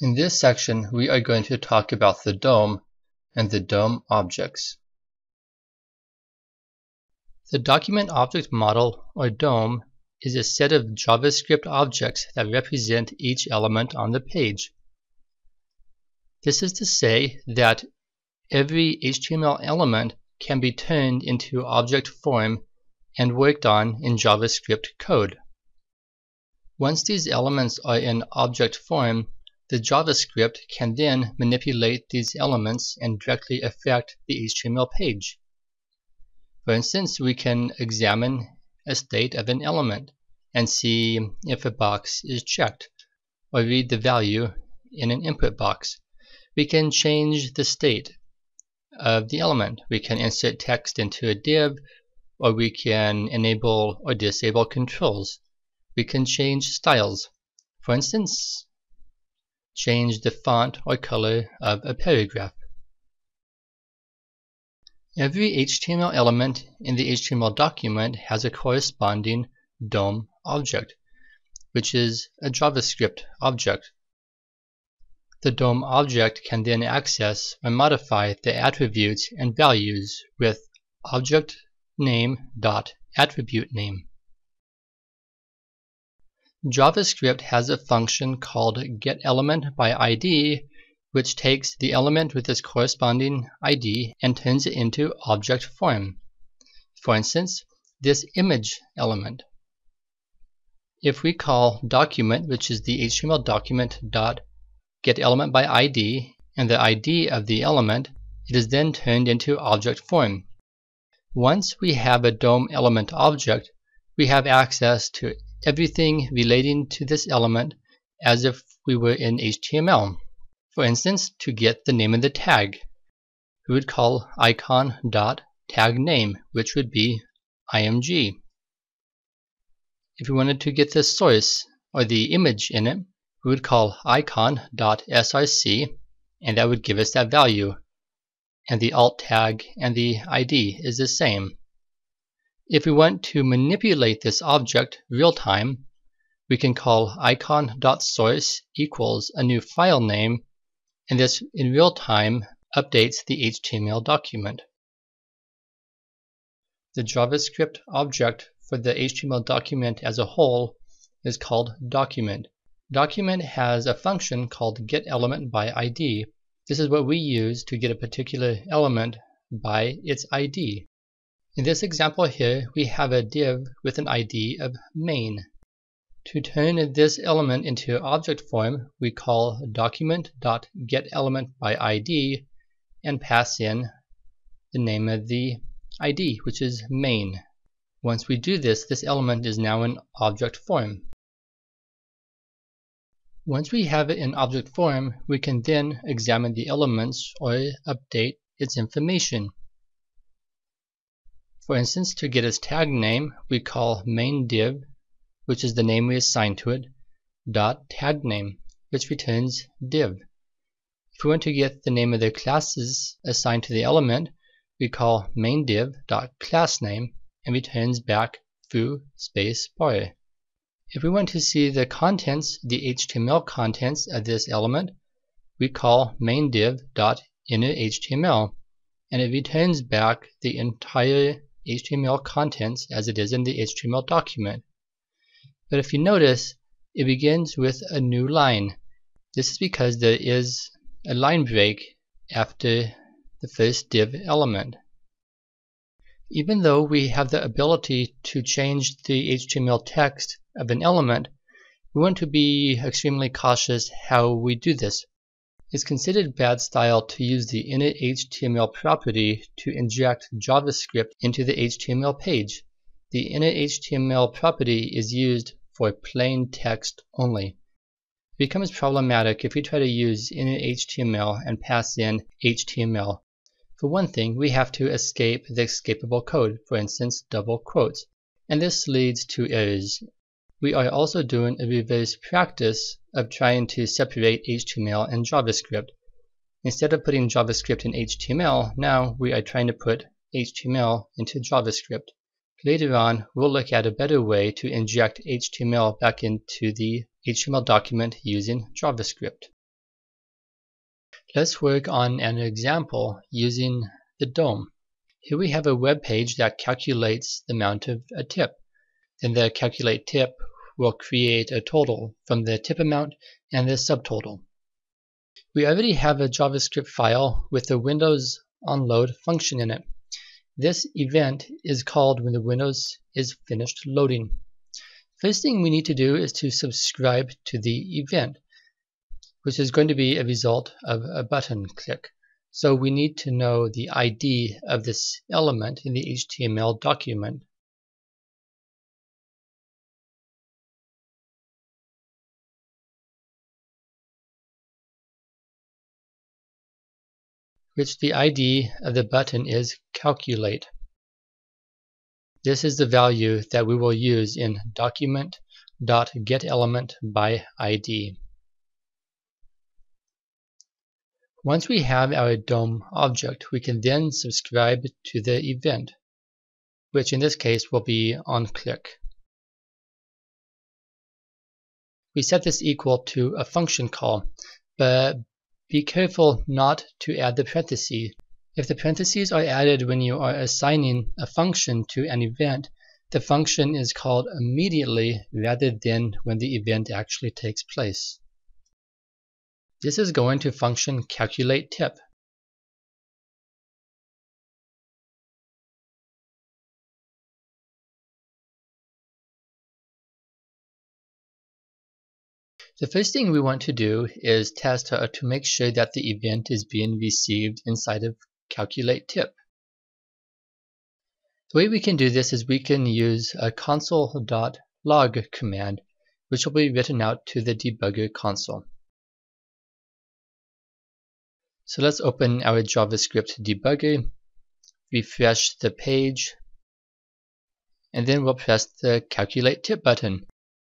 In this section, we are going to talk about the DOM and the DOM objects. The Document Object Model, or DOM, is a set of JavaScript objects that represent each element on the page. This is to say that every HTML element can be turned into object form and worked on in JavaScript code. Once these elements are in object form, the JavaScript can then manipulate these elements and directly affect the HTML page. For instance, we can examine a state of an element and see if a box is checked, or read the value in an input box. We can change the state of the element. We can insert text into a div, or we can enable or disable controls. We can change styles. For instance, change the font or color of a paragraph. Every HTML element in the HTML document has a corresponding DOM object, which is a JavaScript object. The DOM object can then access or modify the attributes and values with object_name.attribute_name. JavaScript has a function called getElementById, which takes the element with its corresponding ID and turns it into object form. For instance, this image element. If we call document, which is the HTML document dot getElementById, and the ID of the element, it is then turned into object form. Once we have a DOM element object, we have access to everything relating to this element as if we were in HTML. For instance, to get the name of the tag, we would call icon.tagName, which would be img. If we wanted to get the source or the image in it, we would call icon.src, and that would give us that value. And the alt tag and the ID is the same. If we want to manipulate this object real time, we can call icon.source equals a new file name, and this in real time updates the HTML document. The JavaScript object for the HTML document as a whole is called document. Document has a function called getElementById. This is what we use to get a particular element by its ID. In this example here, we have a div with an ID of main. To turn this element into object form, we call document.getElementById and pass in the name of the ID, which is main. Once we do this, this element is now in object form. Once we have it in object form, we can then examine the elements or update its information. For instance, to get its tag name, we call main_div, which is the name we assign to it, .tagName, which returns div. If we want to get the name of the classes assigned to the element, we call main_div.className and returns back foo space bar. If we want to see the contents, the HTML contents of this element, we call main_div.innerHTML, and it returns back the entire HTML contents as it is in the HTML document. But if you notice, it begins with a new line. This is because there is a line break after the first div element. Even though we have the ability to change the HTML text of an element, we want to be extremely cautious how we do this. It's considered bad style to use the innerHTML property to inject JavaScript into the HTML page. The innerHTML property is used for plain text only. It becomes problematic if we try to use innerHTML and pass in HTML. For one thing, we have to escape the escapable code, for instance, double quotes, and this leads to errors. We are also doing a reverse practice of trying to separate HTML and JavaScript. Instead of putting JavaScript in HTML, now we are trying to put HTML into JavaScript. Later on, we'll look at a better way to inject HTML back into the HTML document using JavaScript. Let's work on an example using the DOM. Here we have a web page that calculates the amount of a tip. Then the calculate tip will create a total from the tip amount and the subtotal. We already have a JavaScript file with the Windows onload function in it. This event is called when the Windows is finished loading. First thing we need to do is to subscribe to the event, which is going to be a result of a button click. So we need to know the ID of this element in the HTML document. Which the ID of the button is calculate. This is the value that we will use in document.getElementById. Once we have our DOM object, we can then subscribe to the event, which in this case will be onClick. We set this equal to a function call, but be careful not to add the parentheses. If the parentheses are added when you are assigning a function to an event, the function is called immediately rather than when the event actually takes place. This is going to function calculate tip. The first thing we want to do is test to make sure that the event is being received inside of calculate tip. The way we can do this is we can use a console.log command, which will be written out to the debugger console. So let's open our JavaScript debugger, refresh the page, and then we'll press the calculate tip button.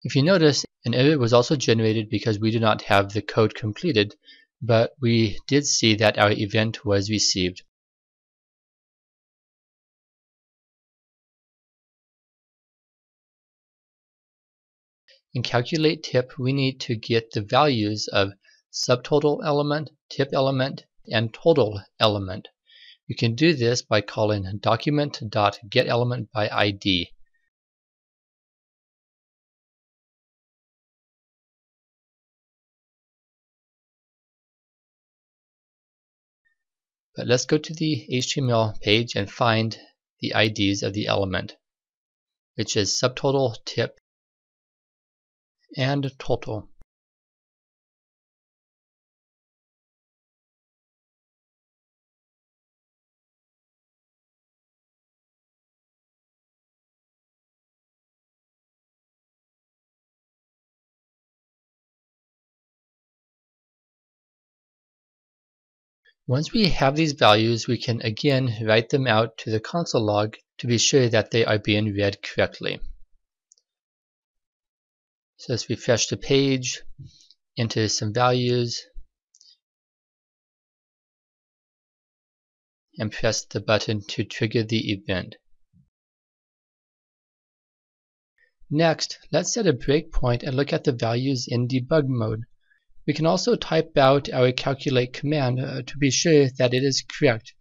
If you notice, an error was also generated because we do not have the code completed, but we did see that our event was received. In calculate tip, we need to get the values of subtotal element, tip element, and total element. We can do this by calling document.getElementById. But let's go to the HTML page and find the IDs of the element, which is subtotal, tip, and total. Once we have these values, we can again write them out to the console log to be sure that they are being read correctly. So let's refresh the page, enter some values, and press the button to trigger the event. Next, let's set a breakpoint and look at the values in debug mode. We can also type out our calculate command to be sure that it is correct.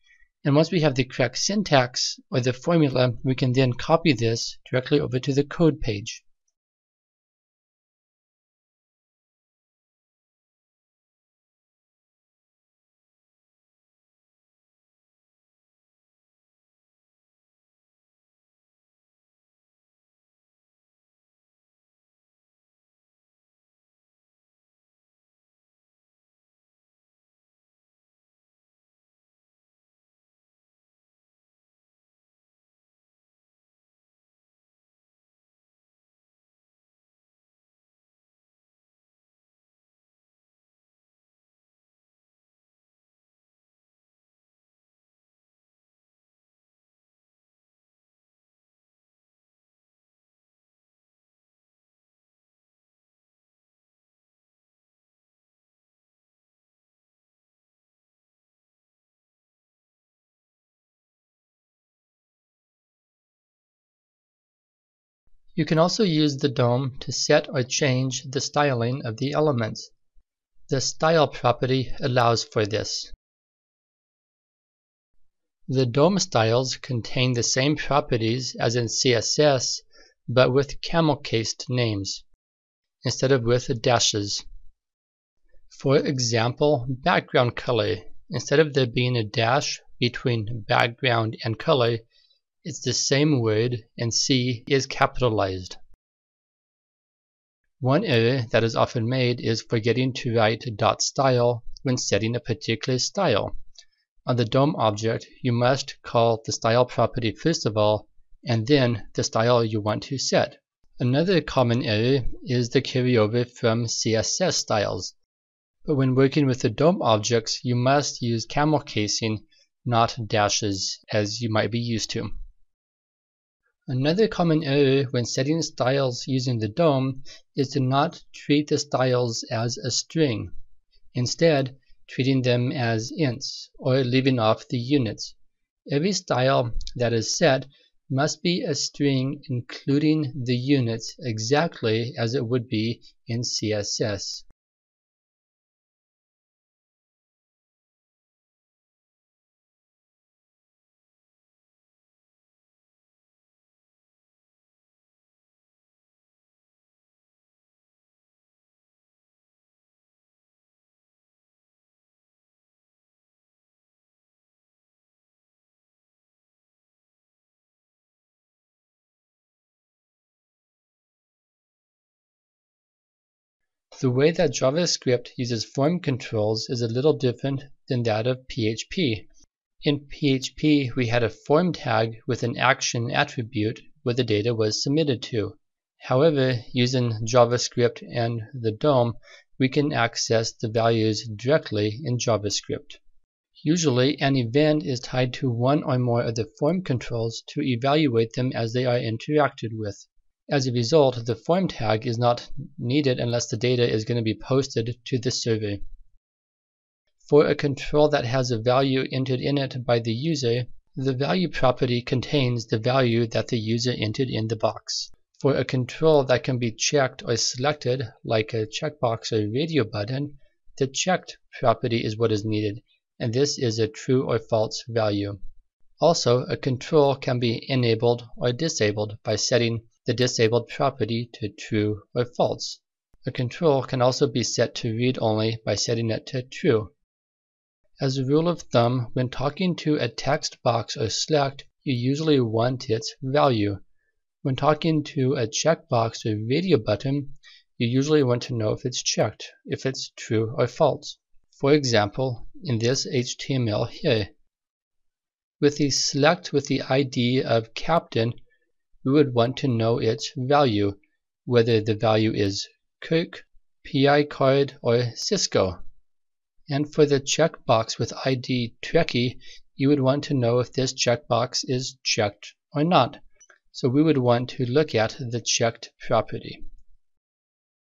And once we have the correct syntax or the formula, we can then copy this directly over to the code page. You can also use the DOM to set or change the styling of the elements. The style property allows for this. The DOM styles contain the same properties as in CSS, but with camel-cased names, instead of with dashes. For example, background color. Instead of there being a dash between background and color, it's the same word and C is capitalized. One error that is often made is forgetting to write .style when setting a particular style. On the DOM object, you must call the style property first of all, and then the style you want to set. Another common error is the carryover from CSS styles. But when working with the DOM objects, you must use camel casing, not dashes, as you might be used to. Another common error when setting styles using the DOM is to not treat the styles as a string, instead treating them as ints, or leaving off the units. Every style that is set must be a string including the units exactly as it would be in CSS. The way that JavaScript uses form controls is a little different than that of PHP. In PHP, we had a form tag with an action attribute where the data was submitted to. However, using JavaScript and the DOM, we can access the values directly in JavaScript. Usually, an event is tied to one or more of the form controls to evaluate them as they are interacted with. As a result, the form tag is not needed unless the data is going to be posted to the server. For a control that has a value entered in it by the user, the value property contains the value that the user entered in the box. For a control that can be checked or selected, like a checkbox or radio button, the checked property is what is needed, and this is a true or false value. Also, a control can be enabled or disabled by setting the disabled property to true or false. A control can also be set to read only by setting it to true. As a rule of thumb, when talking to a text box or select, you usually want its value. When talking to a checkbox or radio button, you usually want to know if it's checked, if it's true or false. For example, in this HTML here, with the select with the ID of captain, we would want to know its value, whether the value is Kirk, PI card, or Cisco. And for the checkbox with ID Trekkie, you would want to know if this checkbox is checked or not. So we would want to look at the checked property.